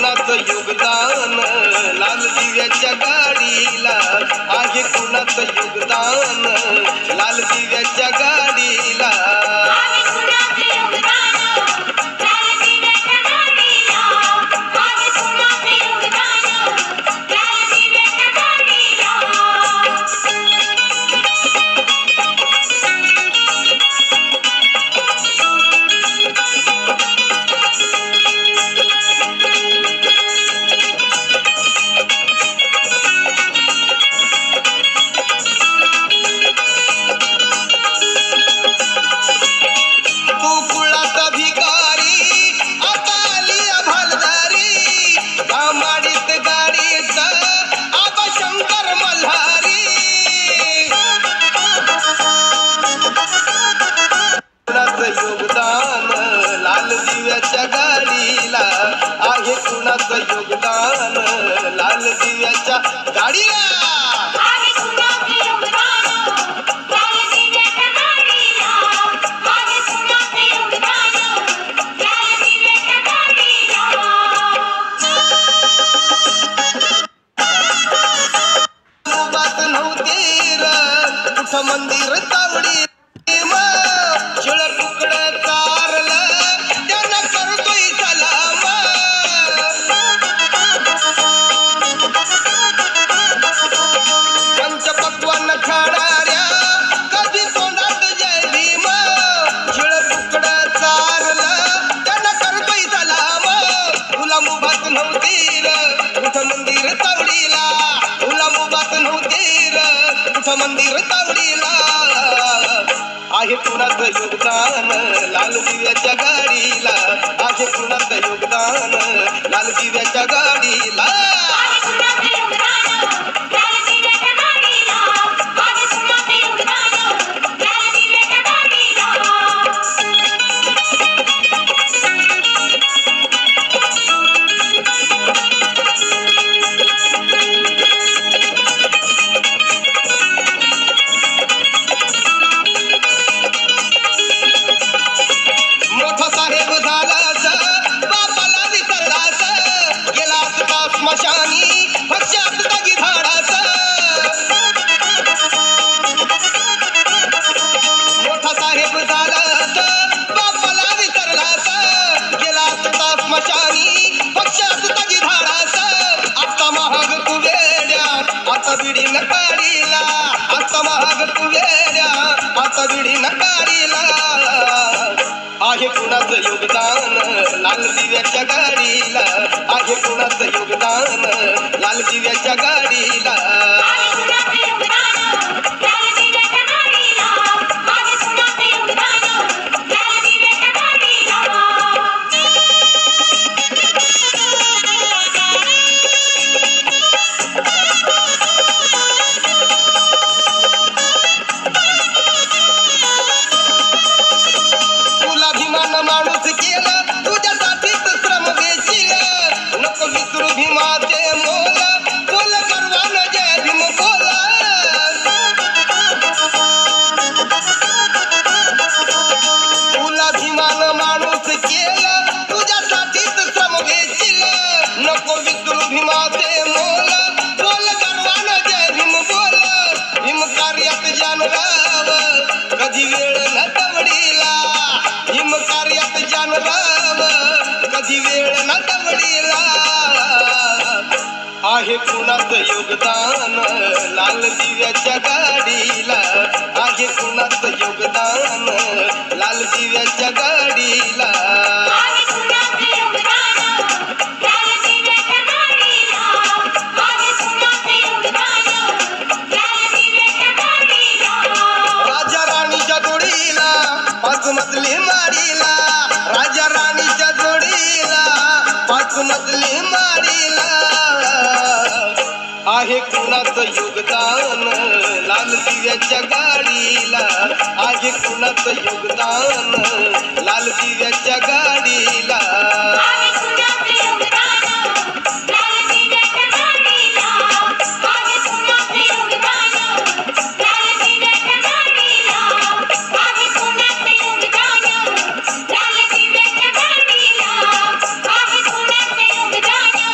कुणाचं योगदान लाल दिव्याच्या गाडीला, आहे कुणाचं योगदान लाल दिव्याच्या गाडीला. योगदान लाल दिव्याच्या गाडीला, आहे कुणाचं योगदान लाल दिव्याच्या गाडीला. मंदिर तावडी तुकडं तारलं त्यांना करतोय सलाम. पंचपक्वान खाणाऱ्या कधी तोंडात जय भीम, तुकडं तारलं त्यांना करतोय सलाम. तुला मुभात नव्हती र कुठं मंदिर तावडीला, तुला मुभात नव्हती र कुठं मंदिर तावडीला. आहे कुणाचं योगदान लाल दिव्याच्या गाडीला, आहे कुणाचं योगदान लाल दिव्याच्या गाडीला. स्मशानी पश्चात दगी धाडाच, मोठा साहेब झालाच बापाला विसरलाच, गेलाच का स्मशानी पश्चात दगी धाडाच. आता महाग तू वेड्या आता बिडीन काढीला, आता महाग तू वेड्या आता बिडीन काढीला. आहे कुणाचं योगदान लाल दिव्याच्या गाडीला, आहे कुणाचं योगदान लाल दिव्याच्या गाडीला. माणूस केलं तुझ्यासाठीच श्रम वेचील, नको विसरू भीमाचे मोल, बोल गर्वानं जय भीम बोल. तुला भीमानं माणूस केलं तुझ्यासाठीच श्रम वेचील, नको विसरू भीमाचे मोल, बोल गर्वानं जय भीम बोल. भीम कार्यात जानराव कधी वेळ न दवडीला, भीम कार्यात जानराव कधी वेळ न दवडीला. आहे कुणाचं योगदान लाल दिव्याच्या गाडीला, आहे कुणाचं योगदान लाल दिव्याच्या गाडीला. राजा राणीच्या जोडीला पाच मजली माडीला, राजा राणीच्या जोडीला पाच मजली माडीला. आहे कुणाचं योगदान लाल दिव्याच्या गाडीला, आहे कुणाचं योगदान लाल दिव्याच्या गाडीला. Thank you.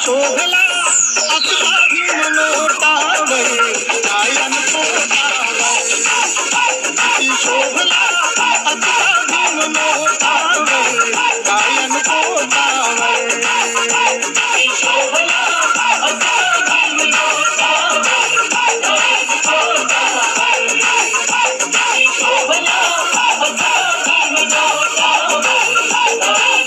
शोभला असला भीम लोटावळे गायन पोटावळे शोभला असला भीम लोटावळे गायन पोटावळे शोभला असला भीम लोटावळे गायन पोटावळे शोभला असला भीम लोटावळे गायन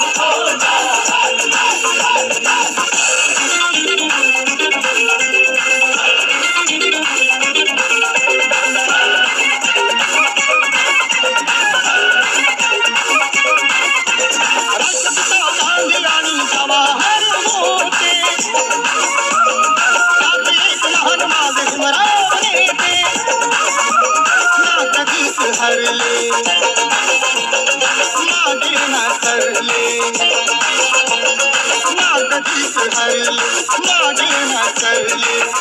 हरले मागे ना सरले ना कधीच हरले मागे ना सरले